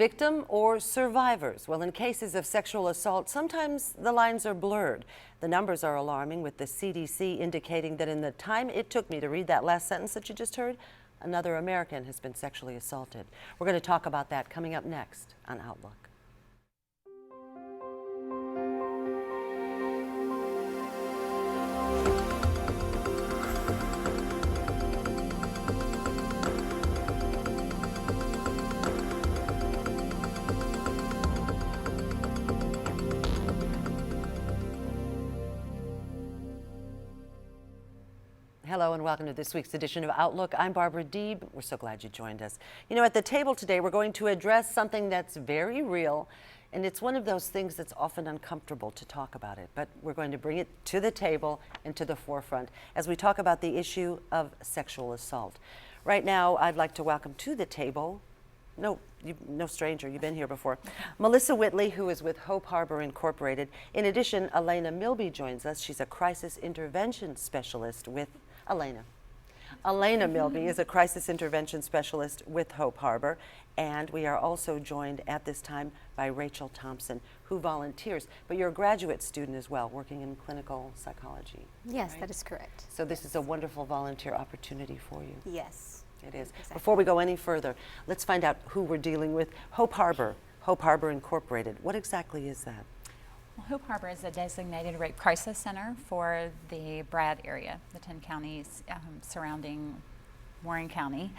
victim or survivors? Well, in cases of sexual assault, sometimes the lines are blurred. The numbers are alarming, with the CDC indicating that in the time it took me to read that last sentence that you just heard, another American has been sexually assaulted. We're going to talk about that coming up next on Outlook. Hello and welcome to this week's edition of Outlook. I'm Barbara Deeb. We're so glad you joined us. You know, at the table today, we're going to address something that's very real, and it's one of those things that's often uncomfortable to talk about it, but we're going to bring it to the table and to the forefront as we talk about the issue of sexual assault. Right now, I'd like to welcome to the table, no stranger, you've been here before, Melissa Whitley, who is with Hope Harbor Incorporated. In addition, Elena Milby joins us. She's a crisis intervention specialist with Elena Milby is a crisis intervention specialist with Hope Harbor, and we are also joined at this time by Rachel Thompson, who volunteers, but you're a graduate student as well, working in clinical psychology. Yes, right? That is correct. So this is a wonderful volunteer opportunity for you. Yes. It is. Exactly. Before we go any further, let's find out who we're dealing with. Hope Harbor Incorporated. What exactly is that? Hope Harbor is a designated rape crisis center for the Brad area, the 10 counties surrounding Warren County,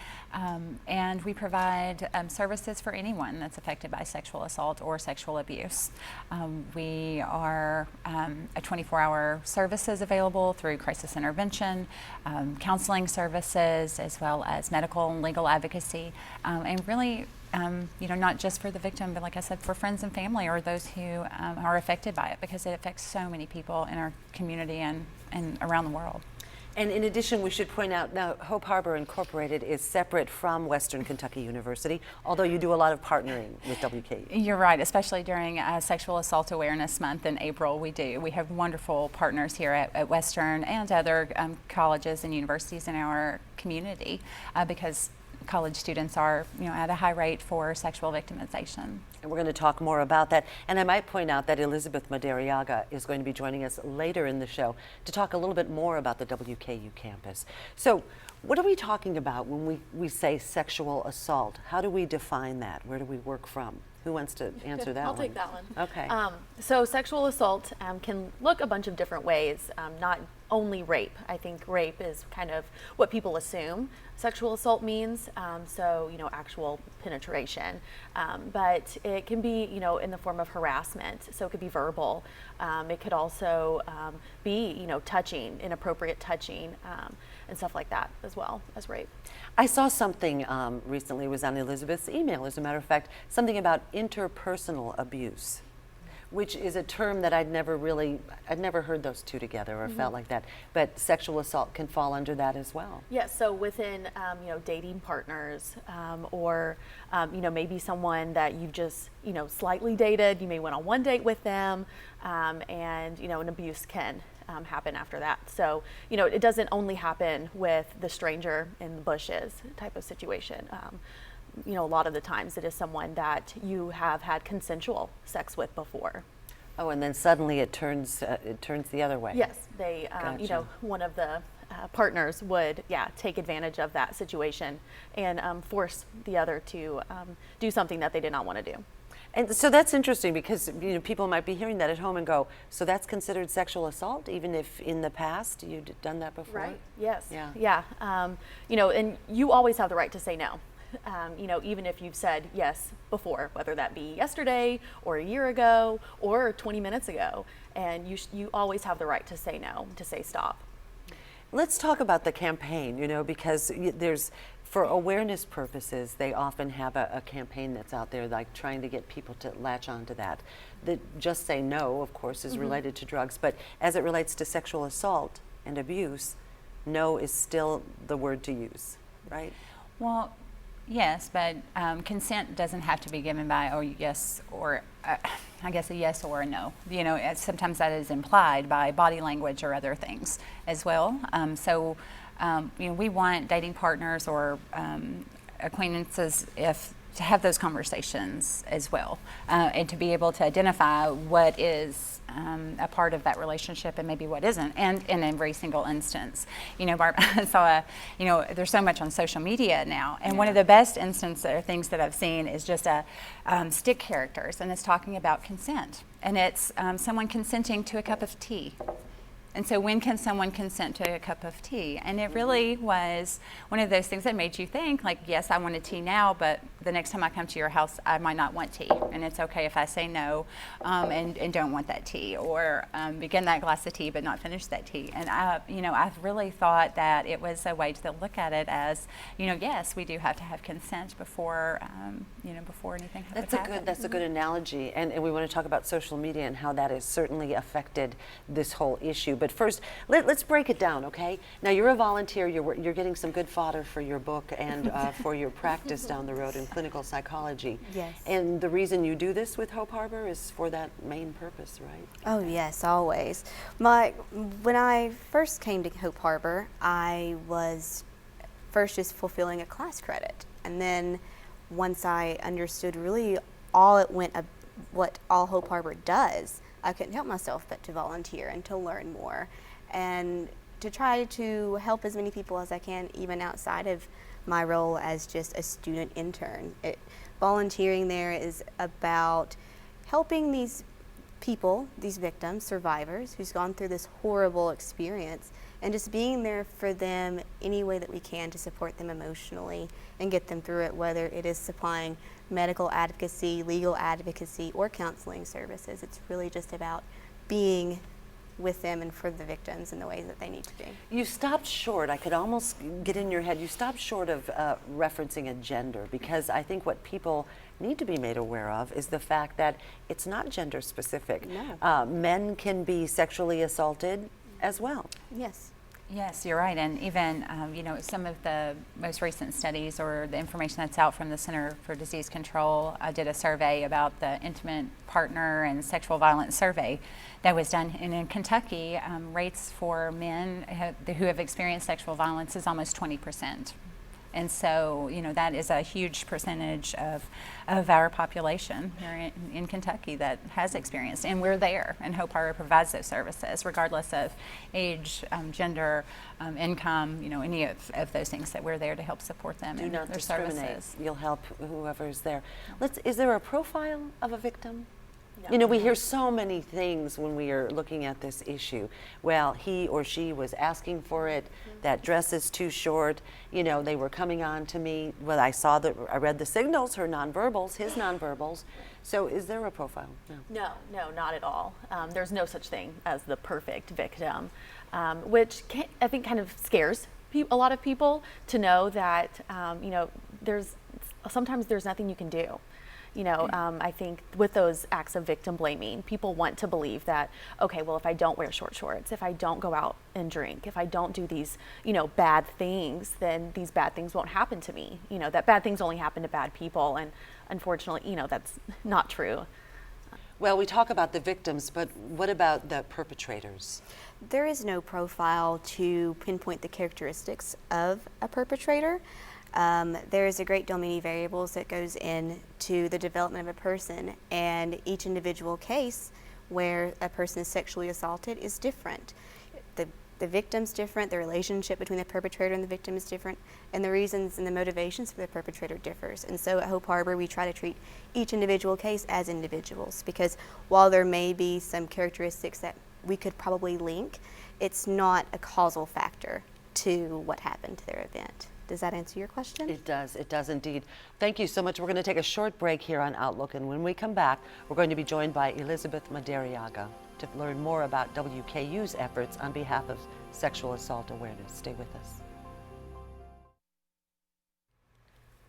and we provide services for anyone that's affected by sexual assault or sexual abuse. We are a 24-hour services available through crisis intervention, counseling services, as well as medical and legal advocacy, and really not just for the victim, but like I said, for friends and family or those who are affected by it, because it affects so many people in our community and around the world. And in addition, we should point out now, Hope Harbor Incorporated is separate from Western Kentucky University, although you do a lot of partnering with WKU. You're right, especially during Sexual Assault Awareness Month in April, we do. We have wonderful partners here at Western and other colleges and universities in our community because college students are, at a high rate for sexual victimization. And we're going to talk more about that. And I might point out that Elizabeth Madariaga is going to be joining us later in the show to talk a little bit more about the WKU campus. So what are we talking about when we say sexual assault? How do we define that? Where do we work from? Who wants to answer that one? I'll take that one. Okay. So sexual assault can look a bunch of different ways, not only rape. I think rape is kind of what people assume sexual assault means, actual penetration. But it can be, in the form of harassment, so it could be verbal. It could also be, touching, inappropriate touching, and stuff like that, as well as rape. I saw something recently, it was on Elizabeth's email, as a matter of fact, something about interpersonal abuse, which is a term that I'd never heard those two together or felt like that. But sexual assault can fall under that as well. Yes, so within, dating partners or, maybe someone that you've just, slightly dated, you may went on one date with them and, an abuse can happen after that. So, it doesn't only happen with the stranger in the bushes type of situation. A lot of the times it is someone that you have had consensual sex with before. Oh, and then suddenly it turns the other way. Yes, they, Gotcha. one of the partners would, take advantage of that situation and force the other to do something that they did not want to do. And so that's interesting because people might be hearing that at home and go, so that's considered sexual assault, even if in the past you'd done that before? Right. Yes. Yeah. And you always have the right to say no. Even if you've said yes before, whether that be yesterday or a year ago or 20 minutes ago, and you always have the right to say no, to say stop. Let's talk about the campaign, because for awareness purposes, they often have a campaign that's out there, like trying to get people to latch onto that. The Just Say No, of course, is related to drugs, but as it relates to sexual assault and abuse, no is still the word to use, right? Well, yes, but consent doesn't have to be given by yes or I guess a yes or a no. Sometimes that is implied by body language or other things as well. We want dating partners or acquaintances, if have those conversations as well, and to be able to identify what is a part of that relationship and maybe what isn't, and in every single instance. Barb, I saw there's so much on social media now, and one of the best instances or things that I've seen is just stick characters, and it's talking about consent, and it's someone consenting to a cup of tea. And so when can someone consent to a cup of tea? And it really was one of those things that made you think, like, yes, I want a tea now, but the next time I come to your house, I might not want tea. And it's okay if I say no and don't want that tea, or begin that glass of tea but not finish that tea. And I've really thought that it was a way to look at it as, yes, we do have to have consent before anything happens. That's a good analogy. And we want to talk about social media and how that has certainly affected this whole issue. But first, let's break it down, okay? Now, you're a volunteer. You're getting some good fodder for your book and for your practice down the road in clinical psychology. Yes. And the reason you do this with Hope Harbor is for that main purpose, right? Oh yes, always. When I first came to Hope Harbor, I was first just fulfilling a class credit, and then once I understood really what all Hope Harbor does, I couldn't help myself but to volunteer and to learn more and to try to help as many people as I can, even outside of my role as just a student intern. Volunteering there is about helping these people, these victims, survivors, who's gone through this horrible experience, and just being there for them any way that we can to support them emotionally and get them through it, whether it is supplying medical advocacy, legal advocacy, or counseling services. It's really just about being with them and for the victims in the ways that they need to be. You stopped short, I could almost get in your head, you stopped short of referencing a gender, because I think what people need to be made aware of is the fact that it's not gender specific. No. Men can be sexually assaulted as well. Yes. Yes, you're right. And even, some of the most recent studies or the information that's out from the Center for Disease Control, I did a survey about the intimate partner and sexual violence survey that was done. And in Kentucky, rates for men who have experienced sexual violence is almost 20%. And so, that is a huge percentage of our population here in Kentucky that has experienced. And we're there, and Hope Harbor provides those services, regardless of age, gender, income, any of those things, that we're there to help support them Do in not their discriminate. services. You'll help whoever is there. Is there a profile of a victim? We hear so many things when we are looking at this issue. Well, he or she was asking for it. That dress is too short. They were coming on to me. Well, I read the signals, her nonverbals, his nonverbals. So is there a profile? No, not at all. There's no such thing as the perfect victim, which I think kind of scares a lot of people to know that, sometimes there's nothing you can do. I think with those acts of victim blaming, people want to believe that, okay, well, if I don't wear short shorts, if I don't go out and drink, if I don't do these, bad things, then these bad things won't happen to me. That bad things only happen to bad people. And unfortunately, that's not true. Well, we talk about the victims, but what about the perpetrators? There is no profile to pinpoint the characteristics of a perpetrator. There is a great deal many variables that goes into the development of a person, and each individual case where a person is sexually assaulted is different. The victim's different, the relationship between the perpetrator and the victim is different, and the reasons and the motivations for the perpetrator differs. And so at Hope Harbor, we try to treat each individual case as individuals, because while there may be some characteristics that we could probably link, it's not a causal factor to what happened to their event. Does that answer your question? It does indeed. Thank you so much. We're going to take a short break here on Outlook, and when we come back, we're going to be joined by Elizabeth Madariaga to learn more about WKU's efforts on behalf of sexual assault awareness. Stay with us.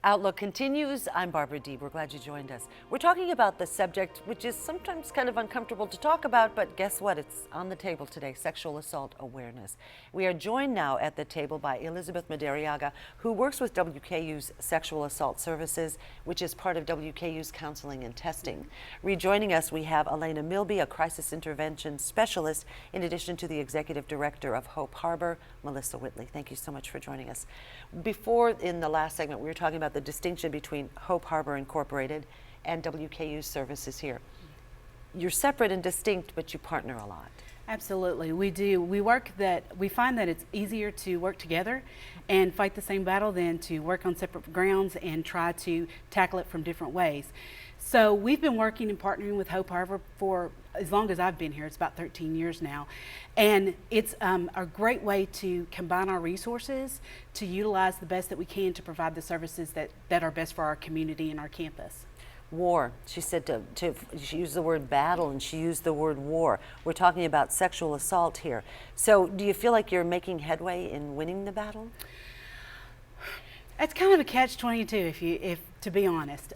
Outlook continues. I'm Barbara Deeb. We're glad you joined us. We're talking about the subject, which is sometimes kind of uncomfortable to talk about, but guess what? It's on the table today, sexual assault awareness. We are joined now at the table by Elizabeth Madariaga, who works with WKU's Sexual Assault Services, which is part of WKU's counseling and testing. Rejoining us, we have Elena Milby, a crisis intervention specialist, in addition to the executive director of Hope Harbor, Melissa Whitley. Thank you so much for joining us. Before, in the last segment, we were talking about about the distinction between Hope Harbor Incorporated and WKU's services here. You're separate and distinct, but you partner a lot. Absolutely, we do. We find that it's easier to work together and fight the same battle than to work on separate grounds and try to tackle it from different ways. So we've been working and partnering with Hope Harbor for as long as I've been here. It's about 13 years now. And it's a great way to combine our resources to utilize the best that we can to provide the services that are best for our community and our campus. War. She said she used the word battle and she used the word war. We're talking about sexual assault here. So do you feel like you're making headway in winning the battle? It's kind of a catch-22 if to be honest.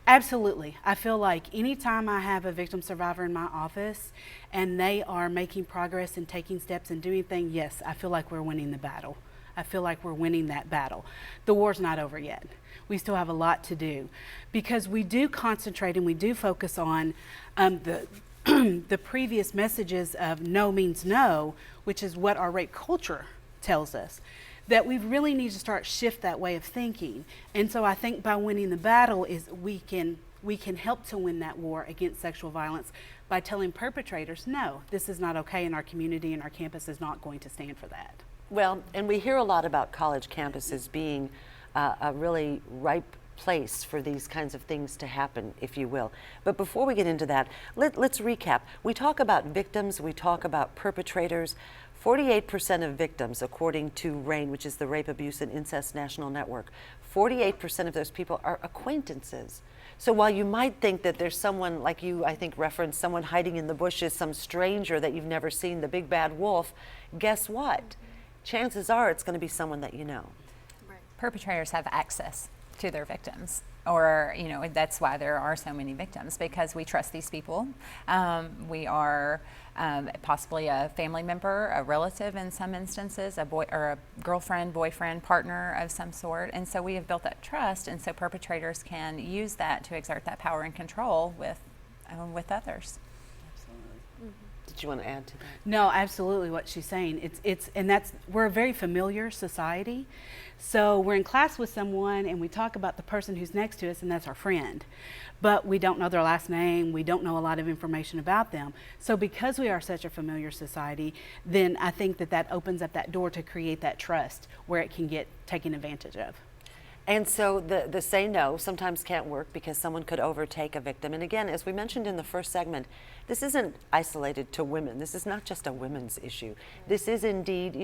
Absolutely. I feel like anytime I have a victim survivor in my office and they are making progress and taking steps and doing things, yes, I feel like we're winning the battle. I feel like we're winning that battle. The war's not over yet. We still have a lot to do because we do concentrate and we do focus on the the previous messages of no means no, which is what our rape culture tells us, that we really need to start shift that way of thinking. And so I think by winning the battle is we can help to win that war against sexual violence by telling perpetrators, no, this is not okay and our community and our campus is not going to stand for that. Well, and we hear a lot about college campuses being a really ripe place for these kinds of things to happen, if you will. But before we get into that, let's recap. We talk about victims, we talk about perpetrators. 48% of victims, according to RAIN, which is the Rape, Abuse, and Incest National Network, 48% of those people are acquaintances. So while you might think that there's someone, like you, I think, referenced, someone hiding in the bushes, some stranger that you've never seen, the big bad wolf, guess what? Chances are it's going to be someone that you know. Perpetrators have access to their victims, or that's why there are so many victims, because we trust these people. We are possibly a family member, a relative in some instances, a boy or a girlfriend, boyfriend, partner of some sort, and so we have built that trust, and so perpetrators can use that to exert that power and control with others. Did you want to add to that? No, absolutely what she's saying. We're a very familiar society. So we're in class with someone and we talk about the person who's next to us and that's our friend. But we don't know their last name, we don't know a lot of information about them. So because we are such a familiar society, then I think that opens up that door to create that trust where it can get taken advantage of. And so the say no sometimes can't work because someone could overtake a victim. And again, as we mentioned in the first segment, this isn't isolated to women. This is not just a women's issue. This is indeed,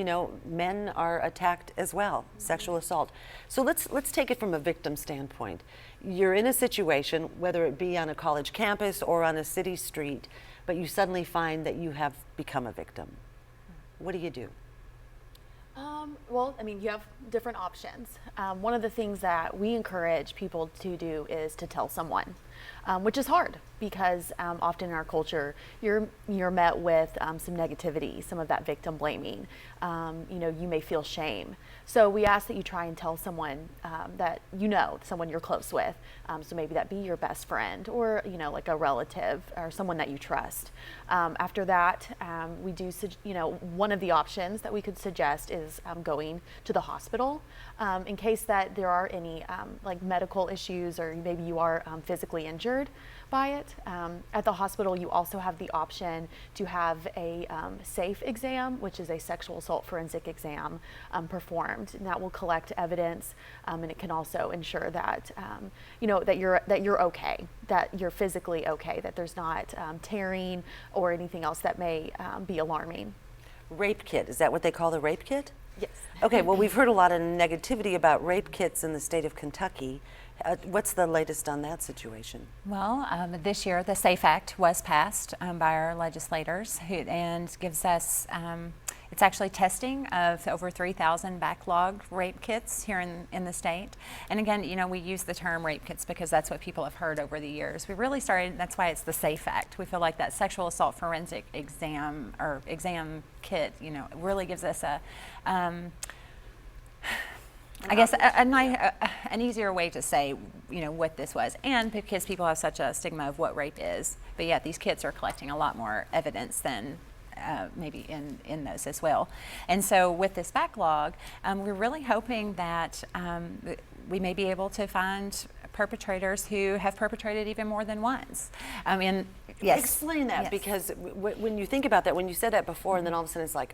men are attacked as well, sexual assault. So let's take it from a victim standpoint. You're in a situation, whether it be on a college campus or on a city street, but you suddenly find that you have become a victim. What do you do? Well, you have different options. One of the things that we encourage people to do is to tell someone, which is hard because often in our culture, you're met with some negativity, some of that victim blaming. You may feel shame. So we ask that you try and tell someone that someone you're close with. So maybe that be your best friend or, like a relative or someone that you trust. After that, we do, one of the options that we could suggest is going to the hospital in case that there are any like medical issues or maybe you are physically injured by it. At the hospital, you also have the option to have a SAFE exam, which is a sexual assault forensic exam performed, and that will collect evidence, and it can also ensure that that you're okay, that you're physically okay, that there's not tearing or anything else that may be alarming. Rape kit, is that what they call the rape kit? Yes. Okay, well, we've heard a lot of negativity about rape kits in the state of Kentucky. What's the latest on that situation? Well, this year the SAFE Act was passed by our legislators and gives us, it's actually testing of over 3,000 backlogged rape kits here in the state. And again, we use the term rape kits because that's what people have heard over the years. We really started, that's why it's the SAFE Act. We feel like that sexual assault forensic exam or exam kit, really gives us I guess an easier way to say, what this was, and because people have such a stigma of what rape is, but yet these kits are collecting a lot more evidence than maybe in those as well. And so with this backlog, we're really hoping that we may be able to find perpetrators who have perpetrated even more than once. I mean, yes. Explain that, Yes. because when you think about that, when you said that before, and then all of a sudden it's like,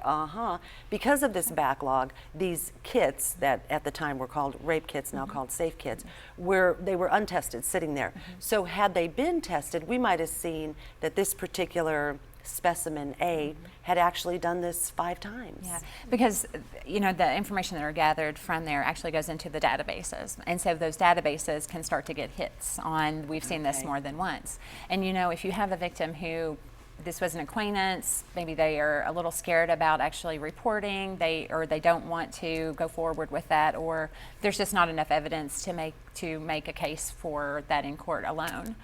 because of this backlog, these kits that at the time were called rape kits, now called safe kits, they were untested, sitting there. So had they been tested, we might have seen that this particular specimen A had actually done this 5 times. Yeah, because the information that are gathered from there actually goes into the databases, and so those databases can start to get hits on. We've seen this Okay. more than once, and if you have a victim who this was an acquaintance, maybe they are a little scared about actually reporting, they don't want to go forward with that, or there's just not enough evidence to make a case for that in court alone.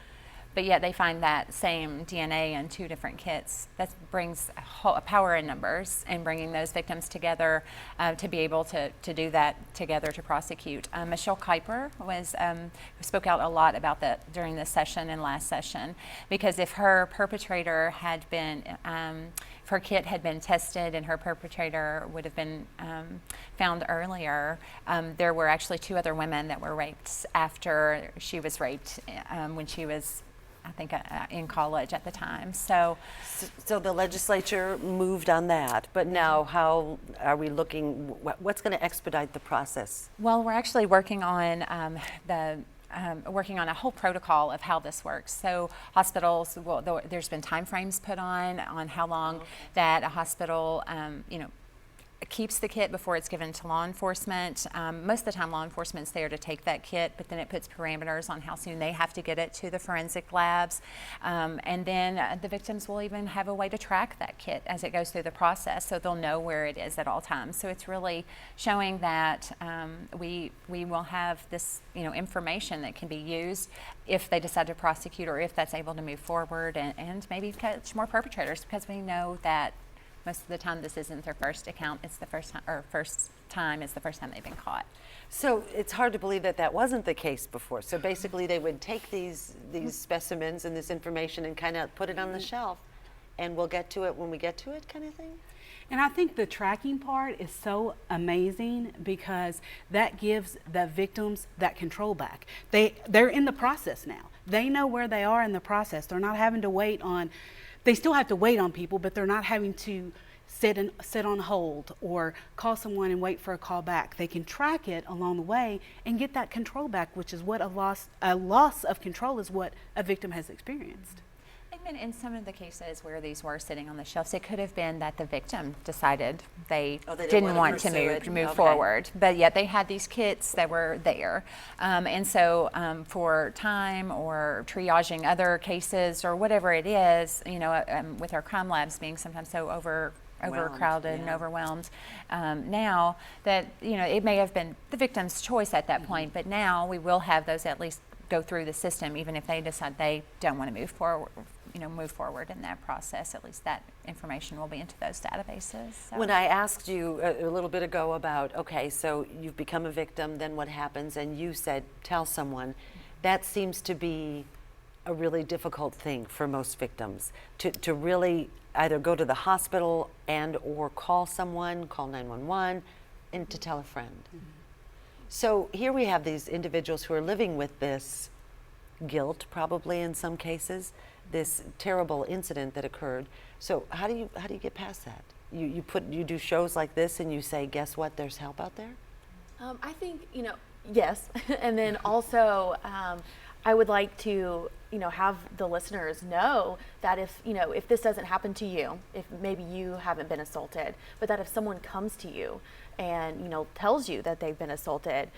But yet they find that same DNA in 2 different kits. That brings a power in numbers and bringing those victims together to be able to do that together to prosecute. Michelle Kuiper spoke out a lot about that during this session and last session, because if her perpetrator had been, if her kit had been tested and her perpetrator would have been found earlier, there were actually 2 other women that were raped after she was raped when she was, I think, in college at the time. So the legislature moved on that, but now how are we looking, what's going to expedite the process? Well, we're actually working on working on a whole protocol of how this works. So hospitals, there's been time frames put on how long that a hospital, keeps the kit before it's given to law enforcement. Most of the time law enforcement's there to take that kit, but then it puts parameters on how soon they have to get it to the forensic labs. And then the victims will even have a way to track that kit as it goes through the process, so they'll know where it is at all times. So it's really showing that we will have this information that can be used if they decide to prosecute, or if that's able to move forward and maybe catch more perpetrators, because we know that most of the time this isn't their first account, it's the first time it's the first time they've been caught. So it's hard to believe that that wasn't the case before. So basically they would take these specimens and this information and kind of put it on the shelf, and we'll get to it when we get to it, kind of thing? And I think the tracking part is so amazing, because that gives the victims that control back. They're in the process now. They know where they are in the process. They're not having to wait on, they still have to wait on people, but they're not having to sit on hold or call someone and wait for a call back. They can track it along the way and get that control back, which is what a loss of control is what a victim has experienced. And in some of the cases where these were sitting on the shelves, it could have been that the victim decided they didn't want to move forward, but yet they had these kits that were there. And so for time or triaging other cases or whatever it is, with our crime labs being sometimes so overcrowded and overwhelmed, now that, it may have been the victim's choice at that point, but now we will have those at least go through the system, even if they decide they don't want to move forward in that process. At least that information will be into those databases. So. When I asked you a little bit ago about, okay, so you've become a victim, then what happens? And you said, tell someone. That seems to be a really difficult thing for most victims, to really either go to the hospital and or call someone, call 911, and to tell a friend. So here we have these individuals who are living with this guilt, probably in some cases, this terrible incident that occurred. So how do you get past that? You do shows like this and you say, guess what? There's help out there. I think yes, and then also I would like to have the listeners know that if this doesn't happen to you, if maybe you haven't been assaulted, but that if someone comes to you and tells you that they've been assaulted,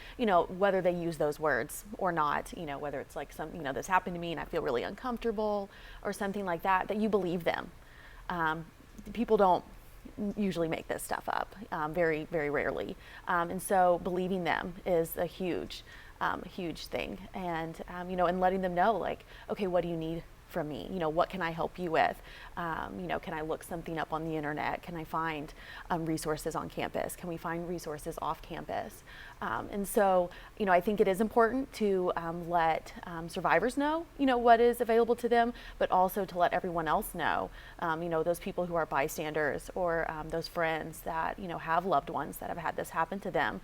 whether they use those words or not, whether it's like this happened to me and I feel really uncomfortable or something like that, that you believe them. People don't usually make this stuff up, very, very rarely, and so believing them is a huge thing, and and letting them know, like, okay, what do you need from me? You know, what can I help you with? You know, can I look something up on the internet? Can I find resources on campus? Can we find resources off campus? And so, you know, I think it is important to let survivors know, you know, what is available to them, but also to let everyone else know, you know, those people who are bystanders or those friends that, you know, have loved ones that have had this happen to them,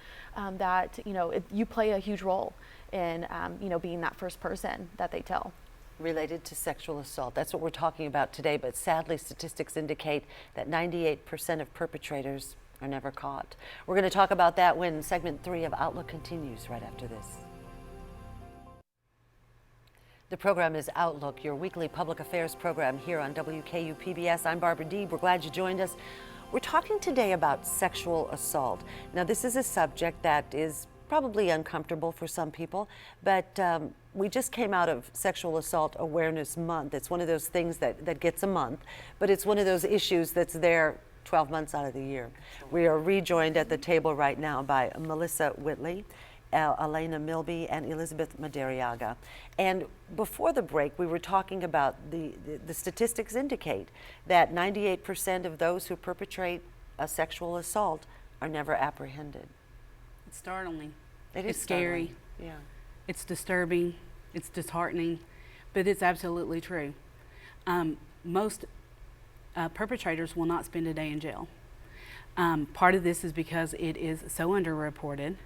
that, you know, you play a huge role in, you know, being that first person that they tell. Related to sexual assault. That's what we're talking about today, but sadly statistics indicate that 98% of perpetrators are never caught. We're going to talk about that when segment 3 of Outlook continues right after this. The program is Outlook, your weekly public affairs program here on WKU-PBS. I'm Barbara Deeb. We're glad you joined us. We're talking today about sexual assault. Now, this is a subject that is probably uncomfortable for some people, but we just came out of Sexual Assault Awareness Month. It's one of those things that gets a month, but it's one of those issues that's there 12 months out of the year. We are rejoined at the table right now by Melissa Whitley, Elena Milby, and Elizabeth Madariaga. And before the break, we were talking about the statistics indicate that 98% of those who perpetrate a sexual assault are never apprehended. It's startling. It's scary. Yeah. It's disturbing. It's disheartening, but it's absolutely true. Most perpetrators will not spend a day in jail. Part of this is because it is so underreported,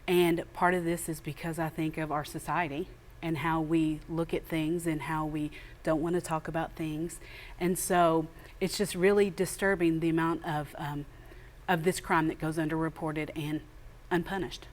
and part of this is because I think of our society and how we look at things and how we don't want to talk about things. And so it's just really disturbing the amount of this crime that goes underreported and unpunished.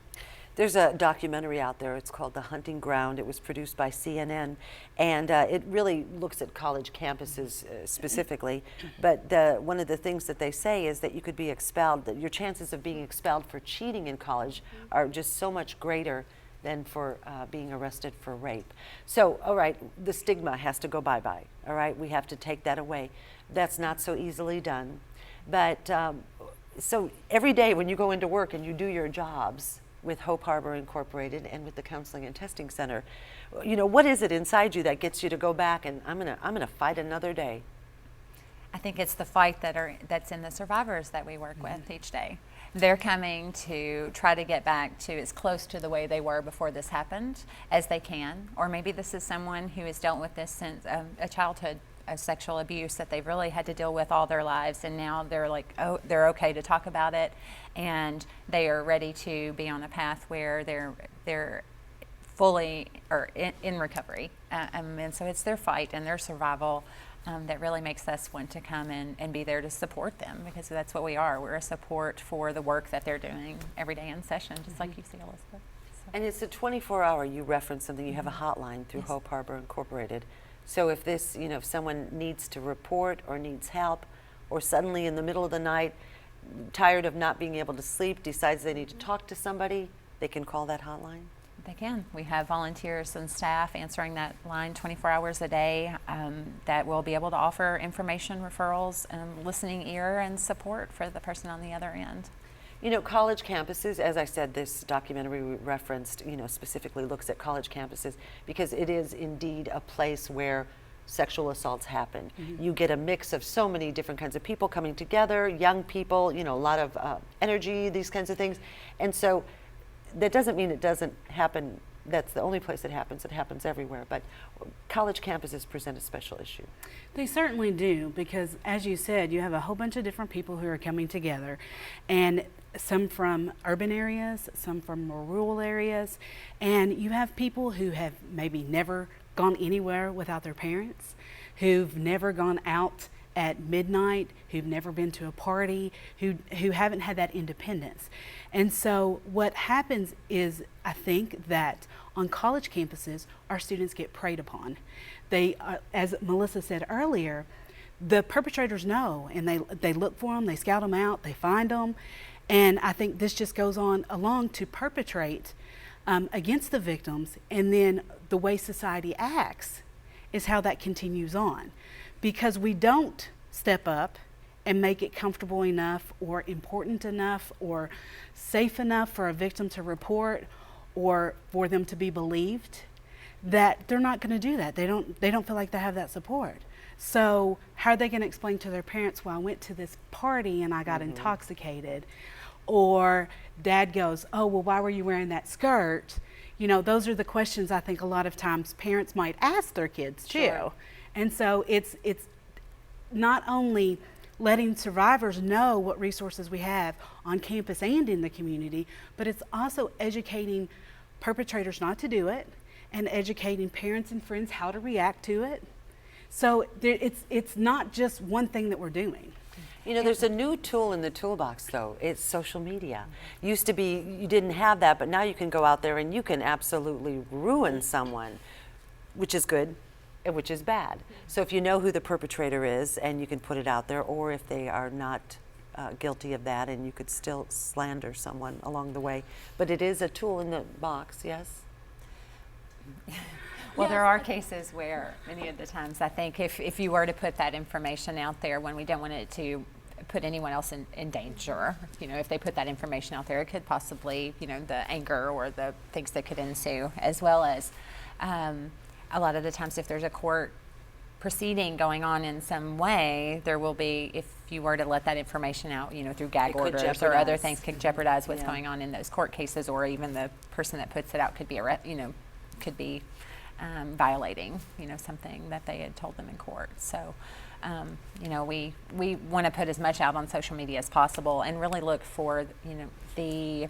There's a documentary out there. It's called The Hunting Ground. It was produced by CNN, and it really looks at college campuses specifically. But one of the things that they say is that you could be expelled, that your chances of being expelled for cheating in college are just so much greater than for being arrested for rape. So, all right, the stigma has to go bye-bye, all right? We have to take that away. That's not so easily done. But so every day when you go into work and you do your jobs with Hope Harbor Incorporated and with the Counseling and Testing Center, you know, what is it inside you that gets you to go back and I'm gonna fight another day? I think it's the fight that's in the survivors that we work with each day. They're coming to try to get back to as close to the way they were before this happened as they can. Or maybe this is someone who has dealt with this since a childhood sexual abuse that they've really had to deal with all their lives, and now they're like, oh, they're okay to talk about it, and they are ready to be on a path where they're fully or in recovery. And so it's their fight and their survival that really makes us want to come and be there to support them, because that's what we are. We're a support for the work that they're doing every day in session, just like you see, Elizabeth. So. And it's a 24-hour, you referenced something, you have a hotline through Hope Harbor Incorporated. So if this, you know, if someone needs to report or needs help, or suddenly in the middle of the night, tired of not being able to sleep, decides they need to talk to somebody, they can call that hotline? They can. We have volunteers and staff answering that line 24 hours a day that will be able to offer information, referrals, and listening ear and support for the person on the other end. You know, college campuses, as I said, this documentary we referenced, you know, specifically looks at college campuses because it is indeed a place where sexual assaults happen. You get a mix of so many different kinds of people coming together, young people, you know, a lot of energy, these kinds of things. And so that doesn't mean it doesn't happen. That's the only place it happens everywhere. But college campuses present a special issue. They certainly do, because as you said, you have a whole bunch of different people who are coming together, and some from urban areas, some from more rural areas, and you have people who have maybe never gone anywhere without their parents, who've never gone out at midnight, who've never been to a party, who haven't had that independence. And so what happens is, I think that on college campuses, our students get preyed upon. They, as Melissa said earlier, the perpetrators know, and they look for them, they scout them out, they find them, and I think this just goes on along to perpetrate against the victims, and then the way society acts is how that continues on. Because we don't step up and make it comfortable enough or important enough or safe enough for a victim to report or for them to be believed, that they're not going to do that. They don't feel like they have that support. So how are they going to explain to their parents, well, I went to this party and I got intoxicated? Or dad goes, oh, well, why were you wearing that skirt? You know, those are the questions I think a lot of times parents might ask their kids too. Sure. And so it's not only letting survivors know what resources we have on campus and in the community, but it's also educating perpetrators not to do it and educating parents and friends how to react to it. So it's not just one thing that we're doing. You know, there's a new tool in the toolbox, though. It's social media. Used to be you didn't have that, but now you can go out there and you can absolutely ruin someone, which is good and which is bad. So if you know who the perpetrator is and you can put it out there, or if they are not guilty of that, and you could still slander someone along the way. But it is a tool in the box, yes? Well, there are cases where many of the times I think if you were to put that information out there when we don't want it to put anyone else in danger, you know, if they put that information out there, it could possibly, you know, the anger or the things that could ensue, as well as a lot of the times if there's a court proceeding going on in some way, there will be, if you were to let that information out, you know, through gag orders or other things, could jeopardize what's going on in those court cases, or even the person that puts it out could be violating, you know, something that they had told them in court. So, you know, we want to put as much out on social media as possible and really look for, you know, the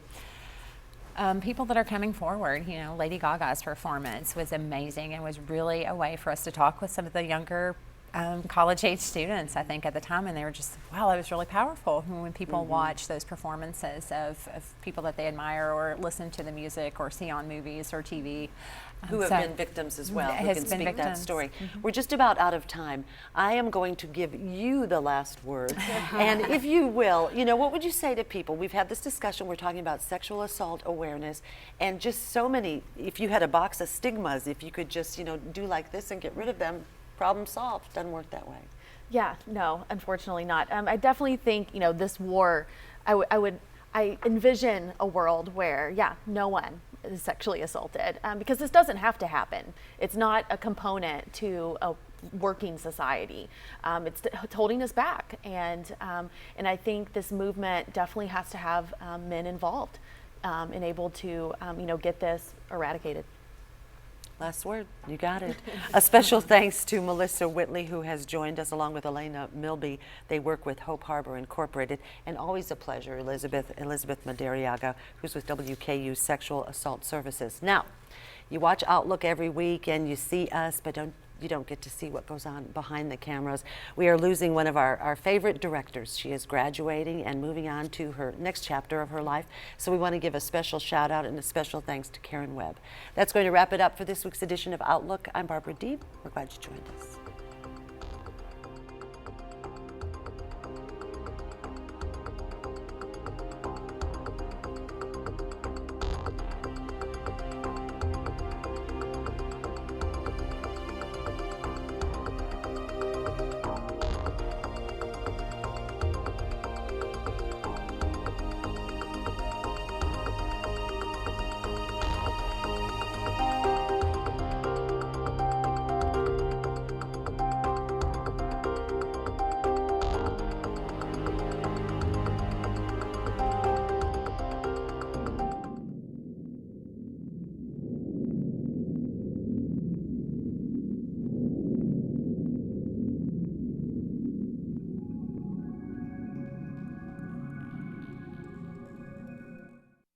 people that are coming forward. You know, Lady Gaga's performance was amazing and was really a way for us to talk with some of the younger college-age students, I think, at the time, and they were just, wow, it was really powerful when people watch those performances of people that they admire or listen to the music or see on movies or TV. Who have been victims as well, who has can been speak that victims. story. We're just about out of time. I am going to give you the last word. And if you will, you know, what would you say to people? We've had this discussion, we're talking about sexual assault awareness, and just so many, if you had a box of stigmas, if you could just, you know, do like this and get rid of them, problem solved. Doesn't work that way. Yeah, no, unfortunately not. I definitely think, you know, this war, I envision a world where, yeah, no one is sexually assaulted, because this doesn't have to happen. It's not a component to a working society. It's holding us back, and I think this movement definitely has to have men involved and able to, you know, get this eradicated. Last word, you got it. A special thanks to Melissa Whitley, who has joined us, along with Elena Milby. They work with Hope Harbor Incorporated, and always a pleasure, Elizabeth Madariaga, who's with WKU Sexual Assault Services. Now, you watch Outlook every week and you see us, but you don't get to see what goes on behind the cameras. We are losing one of our favorite directors. She is graduating and moving on to her next chapter of her life. So we want to give a special shout out and a special thanks to Karen Webb. That's going to wrap it up for this week's edition of Outlook. I'm Barbara Deeb. We're glad you joined us.